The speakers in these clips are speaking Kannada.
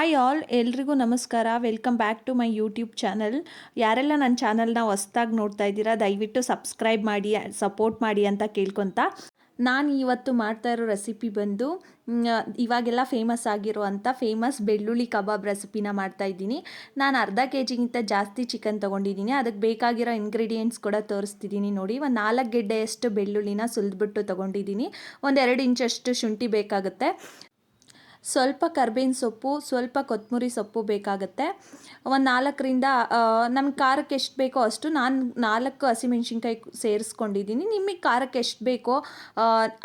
ಹಾಯ್ ಆಲ್, ಎಲ್ರಿಗೂ ನಮಸ್ಕಾರ. Welcome back to my YouTube channel. ಯಾರೆಲ್ಲ ನನ್ನ ಚಾನಲ್ನ ಹೊಸ್ದಾಗಿ ನೋಡ್ತಾ ಇದ್ದೀರಾ, ದಯವಿಟ್ಟು ಸಬ್ಸ್ಕ್ರೈಬ್ ಮಾಡಿ, ಸಪೋರ್ಟ್ ಮಾಡಿ ಅಂತ ಕೇಳ್ಕೊತ ನಾನು ಇವತ್ತು ಮಾಡ್ತಾ ಇರೋ ರೆಸಿಪಿ ಬಂದು ಇವಾಗೆಲ್ಲ ಫೇಮಸ್ ಆಗಿರುವಂಥ ಫೇಮಸ್ ಬೆಳ್ಳುಳ್ಳಿ ಕಬಾಬ್ ರೆಸಿಪಿನ ಮಾಡ್ತಾ ಇದ್ದೀನಿ. ನಾನು ಅರ್ಧ ಕೆ.ಜಿಗಿಂತ ಜಾಸ್ತಿ ಚಿಕನ್ ತೊಗೊಂಡಿದ್ದೀನಿ. ಅದಕ್ಕೆ ಬೇಕಾಗಿರೋ ಇಂಗ್ರೀಡಿಯೆಂಟ್ಸ್ ಕೂಡ ತೋರಿಸ್ತಿದ್ದೀನಿ ನೋಡಿ. ಒಂದು 4 ಗೆಡ್ಡೆಯಷ್ಟು ಬೆಳ್ಳುಳ್ಳಿನ ಸುಲಿದ್ಬಿಟ್ಟು ತೊಗೊಂಡಿದ್ದೀನಿ. ಒಂದು 2 ಇಂಚಷ್ಟು ಶುಂಠಿ ಬೇಕಾಗುತ್ತೆ. ಸ್ವಲ್ಪ ಕರ್ಬೇವಿನ ಸೊಪ್ಪು, ಸ್ವಲ್ಪ ಕೊತ್ತಂಬರಿ ಸೊಪ್ಪು ಬೇಕಾಗುತ್ತೆ. ಒಂದು 4ರಿಂದ ನಮ್ಗೆ ಖಾರಕ್ಕೆ ಎಷ್ಟು ಬೇಕೋ ಅಷ್ಟು ನಾನು 4 ಹಸಿಮೆಣ್ಸಿನ್ಕಾಯಿ ಸೇರಿಸ್ಕೊಂಡಿದ್ದೀನಿ. ನಿಮಗೆ ಖಾರಕ್ಕೆ ಎಷ್ಟು ಬೇಕೋ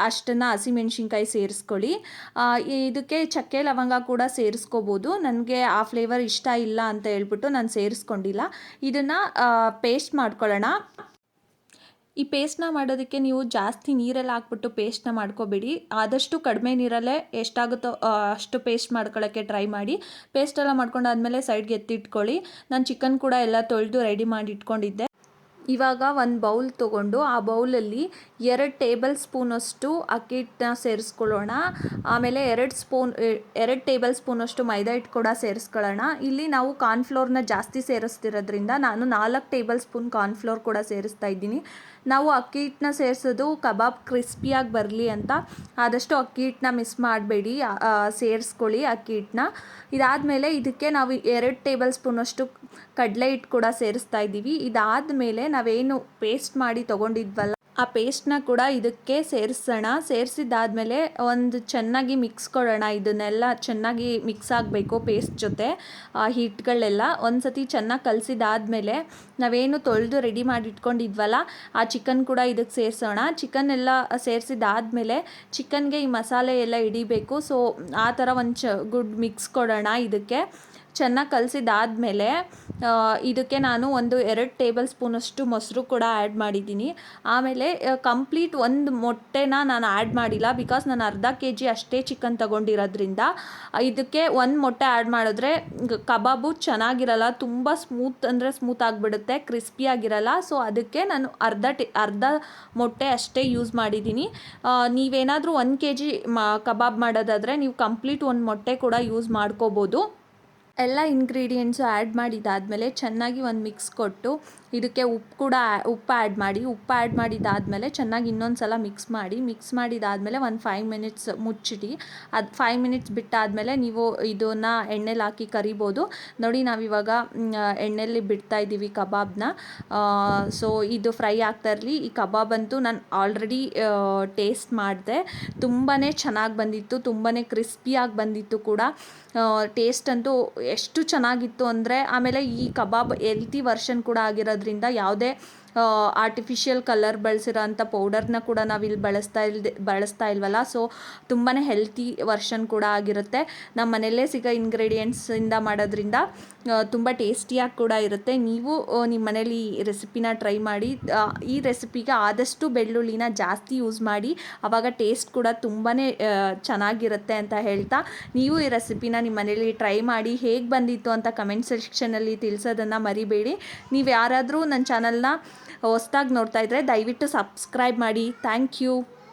ಅಷ್ಟನ್ನು ಹಸಿಮೆಣ್ಸಿನ್ಕಾಯಿ ಸೇರಿಸ್ಕೊಳ್ಳಿ. ಇದಕ್ಕೆ ಚಕ್ಕೆ ಲವಂಗ ಕೂಡ ಸೇರಿಸ್ಕೋಬೋದು. ನನಗೆ ಆ ಫ್ಲೇವರ್ ಇಷ್ಟ ಇಲ್ಲ ಅಂತ ಹೇಳ್ಬಿಟ್ಟು ನಾನು ಸೇರಿಸ್ಕೊಂಡಿಲ್ಲ. ಇದನ್ನು ಪೇಸ್ಟ್ ಮಾಡ್ಕೊಳ್ಳೋಣ. ಈ ಪೇಸ್ಟ್ನ ಮಾಡೋದಕ್ಕೆ ನೀವು ಜಾಸ್ತಿ ನೀರೆಲ್ಲ ಹಾಕ್ಬಿಟ್ಟು ಪೇಸ್ಟ್ನ ಮಾಡ್ಕೋಬೇಡಿ. ಆದಷ್ಟು ಕಡಿಮೆ ನೀರಲ್ಲೇ ಎಷ್ಟಾಗುತ್ತೋ ಅಷ್ಟು ಪೇಸ್ಟ್ ಮಾಡ್ಕೊಳ್ಳೋಕ್ಕೆ ಟ್ರೈ ಮಾಡಿ. ಪೇಸ್ಟೆಲ್ಲ ಮಾಡ್ಕೊಂಡಾದ್ಮೇಲೆ ಸೈಡ್ಗೆ ಎತ್ತಿಟ್ಕೊಳ್ಳಿ. ನಾನು ಚಿಕನ್ ಕೂಡ ಎಲ್ಲ ತೊಳೆದು ರೆಡಿ ಮಾಡಿ ಇಟ್ಕೊಂಡಿದ್ದೆ. ಇವಾಗ ಒಂದು ಬೌಲ್ ತೊಗೊಂಡು ಆ ಬೌಲಲ್ಲಿ 2 ಟೇಬಲ್ ಸ್ಪೂನಷ್ಟು ಅಕ್ಕಿ ಹಿಟ್ಟನ್ನ ಸೇರಿಸ್ಕೊಳ್ಳೋಣ. ಆಮೇಲೆ 2 ಟೇಬಲ್ ಸ್ಪೂನಷ್ಟು ಮೈದಾ ಹಿಟ್ಟು ಕೂಡ ಸೇರಿಸ್ಕೊಳ್ಳೋಣ. ಇಲ್ಲಿ ನಾವು ಕಾರ್ನ್ಫ್ಲೋರ್ನ ಜಾಸ್ತಿ ಸೇರಿಸ್ತಿರೋದ್ರಿಂದ ನಾನು 4 ಟೇಬಲ್ ಸ್ಪೂನ್ ಕಾರ್ನ್ಫ್ಲೋರ್ ಕೂಡ ಸೇರಿಸ್ತಾ ಇದ್ದೀನಿ. ನಾವು ಅಕ್ಕಿ ಹಿಟ್ಟನ್ನ ಸೇರಿಸೋದು ಕಬಾಬ್ ಕ್ರಿಸ್ಪಿಯಾಗಿ ಬರಲಿ ಅಂತ. ಆದಷ್ಟು ಅಕ್ಕಿ ಹಿಟ್ಟನ್ನ ಮಿಸ್ ಮಾಡಬೇಡಿ, ಸೇರಿಸ್ಕೊಳ್ಳಿ ಅಕ್ಕಿ ಹಿಟ್ಟನ್ನ. ಇದಾದಮೇಲೆ ಇದಕ್ಕೆ ನಾವು 2 ಟೇಬಲ್ ಸ್ಪೂನಷ್ಟು ಕಡಲೆ ಹಿಟ್ಟು ಕೂಡ ಸೇರಿಸ್ತಾ ಇದ್ದೀವಿ. ಇದಾದಮೇಲೆ ನಾವೇನು ಪೇಸ್ಟ್ ಮಾಡಿ ತೊಗೊಂಡಿದ್ವಲ್ಲ ಆ ಪೇಸ್ಟ್ನ ಕೂಡ ಇದಕ್ಕೆ ಸೇರಿಸೋಣ. ಸೇರಿಸಿದ್ದಾದಮೇಲೆ ಒಂದು ಚೆನ್ನಾಗಿ ಮಿಕ್ಸ್ ಕೊಡೋಣ. ಇದನ್ನೆಲ್ಲ ಚೆನ್ನಾಗಿ ಮಿಕ್ಸ್ ಆಗಬೇಕು ಪೇಸ್ಟ್ ಜೊತೆ. ಹಿಟ್ಟುಗಳೆಲ್ಲ ಒಂದು ಸತಿ ಚೆನ್ನಾಗಿ ಕಲಸಿದಾದ್ಮೇಲೆ ನಾವೇನು ತೊಳೆದು ರೆಡಿ ಮಾಡಿ ಇಟ್ಕೊಂಡಿದ್ವಲ್ಲ ಆ ಚಿಕನ್ ಕೂಡ ಇದಕ್ಕೆ ಸೇರಿಸೋಣ. ಚಿಕನ್ ಎಲ್ಲ ಸೇರಿಸಿದಾದ್ಮೇಲೆ ಚಿಕನ್ಗೆ ಈ ಮಸಾಲೆ ಎಲ್ಲ ಹಿಡಿಬೇಕು. ಸೊ ಆ ಥರ ಒಂದು ಗುಡ್ ಮಿಕ್ಸ್ ಕೊಡೋಣ. ಇದಕ್ಕೆ ಚೆನ್ನಾಗಿ ಕಲಸಿದಾದ್ಮೇಲೆ ಇದಕ್ಕೆ ನಾನು ಒಂದು 2 ಟೇಬಲ್ ಸ್ಪೂನಷ್ಟು ಮೊಸರು ಕೂಡ ಆ್ಯಡ್ ಮಾಡಿದ್ದೀನಿ. ಆಮೇಲೆ ಕಂಪ್ಲೀಟ್ ಒಂದು ಮೊಟ್ಟೆನ ನಾನು ಆ್ಯಡ್ ಮಾಡಿಲ್ಲ, ಬಿಕಾಸ್ ನಾನು ಅರ್ಧ ಕೆ.ಜಿ ಅಷ್ಟೇ ಚಿಕನ್ ತೊಗೊಂಡಿರೋದ್ರಿಂದ. ಇದಕ್ಕೆ ಒಂದು ಮೊಟ್ಟೆ ಆ್ಯಡ್ ಮಾಡಿದ್ರೆ ಕಬಾಬು ಚೆನ್ನಾಗಿರಲ್ಲ, ತುಂಬ ಸ್ಮೂತ್ ಆಗಿಬಿಡುತ್ತೆ, ಕ್ರಿಸ್ಪಿಯಾಗಿರಲ್ಲ. ಸೊ ಅದಕ್ಕೆ ನಾನು ಅರ್ಧ ಮೊಟ್ಟೆ ಅಷ್ಟೇ ಯೂಸ್ ಮಾಡಿದ್ದೀನಿ. ನೀವೇನಾದರೂ 1 ಕೆ.ಜಿ ಕಬಾಬ್ ಮಾಡೋದಾದರೆ ನೀವು ಕಂಪ್ಲೀಟ್ 1 ಮೊಟ್ಟೆ ಕೂಡ ಯೂಸ್ ಮಾಡ್ಕೋಬೋದು. ಎಲ್ಲ ಇಂಗ್ರೀಡಿಯೆಂಟ್ಸು ಆ್ಯಡ್ ಮಾಡಿದ್ದಾದಮೇಲೆ ಚೆನ್ನಾಗಿ ಒಂದು ಮಿಕ್ಸ್ ಕೊಟ್ಟು ಇದಕ್ಕೆ ಉಪ್ಪು ಆ್ಯಡ್ ಮಾಡಿ. ಉಪ್ಪು ಆ್ಯಡ್ ಮಾಡಿದ್ದಾದಮೇಲೆ ಚೆನ್ನಾಗಿ ಇನ್ನೊಂದು ಸಲ ಮಿಕ್ಸ್ ಮಾಡಿದ್ದಾದಮೇಲೆ ಒಂದು 5 ಮಿನಿಟ್ಸ್ ಮುಚ್ಚಿಡಿ. ಅದು 5 ಮಿನಿಟ್ಸ್ ಬಿಟ್ಟಾದಮೇಲೆ ನೀವು ಇದನ್ನು ಎಣ್ಣೆಲಿ ಹಾಕಿ ಕರಿಬೋದು. ನೋಡಿ, ನಾವಿವಾಗ ಎಣ್ಣೆಯಲ್ಲಿ ಬಿಡ್ತಾ ಇದ್ದೀವಿ ಕಬಾಬ್ನ. ಸೊ ಇದು ಫ್ರೈ ಆಗ್ತಾ ಇರಲಿ. ಈ ಕಬಾಬ್ ಅಂತೂ ನಾನು ಆಲ್ರೆಡಿ ಟೇಸ್ಟ್ ಮಾಡಿದೆ, ತುಂಬಾ ಚೆನ್ನಾಗಿ ಬಂದಿತ್ತು, ತುಂಬಾ ಕ್ರಿಸ್ಪಿಯಾಗಿ ಬಂದಿತ್ತು ಕೂಡ. ಟೇಸ್ಟ್ ಅಂತೂ ಎಷ್ಟು ಚೆನ್ನಾಗಿತ್ತು ಅಂದರೆ, ಆಮೇಲೆ ಈ ಕಬಾಬ್ ಹೆಲ್ತಿ ವರ್ಷನ್ ಕೂಡ ಆಗಿರೋದ್ರಿಂದ ಯಾವುದೇ ಆರ್ಟಿಫಿಷಿಯಲ್ ಕಲರ್ ಬಳಸಿರೋ ಅಂಥ ಪೌಡರ್ನ ಕೂಡ ನಾವಿಲ್ಲಿ ಬಳಸ್ತಾ ಇಲ್ವಲ್ಲ. ಸೊ ತುಂಬಾ ಹೆಲ್ತಿ ವರ್ಷನ್ ಕೂಡ ಆಗಿರುತ್ತೆ. ನಮ್ಮ ಮನೆಯಲ್ಲೇ ಸಿಗೋ ಇಂಗ್ರೀಡಿಯೆಂಟ್ಸಿಂದ ಮಾಡೋದ್ರಿಂದ ತುಂಬ ಟೇಸ್ಟಿಯಾಗಿ ಕೂಡ ಇರುತ್ತೆ. ನೀವು ನಿಮ್ಮ ಮನೇಲಿ ಈ ರೆಸಿಪಿನ ಟ್ರೈ ಮಾಡಿ. ಈ ರೆಸಿಪಿಗೆ ಆದಷ್ಟು ಬೆಳ್ಳುಳ್ಳಿನ ಜಾಸ್ತಿ ಯೂಸ್ ಮಾಡಿ, ಆವಾಗ ಟೇಸ್ಟ್ ಕೂಡ ತುಂಬಾ ಚೆನ್ನಾಗಿರುತ್ತೆ ಅಂತ ಹೇಳ್ತಾ, ನೀವು ಈ ರೆಸಿಪಿನ ನಿಮ್ಮ ಮನೇಲಿ ಟ್ರೈ ಮಾಡಿ ಹೇಗೆ ಬಂದಿತ್ತು ಅಂತ ಕಮೆಂಟ್ ಸೆಕ್ಷನಲ್ಲಿ ತಿಳಿಸೋದನ್ನು ಮರಿಬೇಡಿ. ನೀವು ಯಾರಾದರೂ ನನ್ನ ಚಾನಲ್ನ ಹೊಸ್ದಾಗಿ ನೋಡ್ತಾ ಇದ್ದರೆ ದಯವಿಟ್ಟು ಸಬ್ಸ್ಕ್ರೈಬ್ ಮಾಡಿ. Thank you.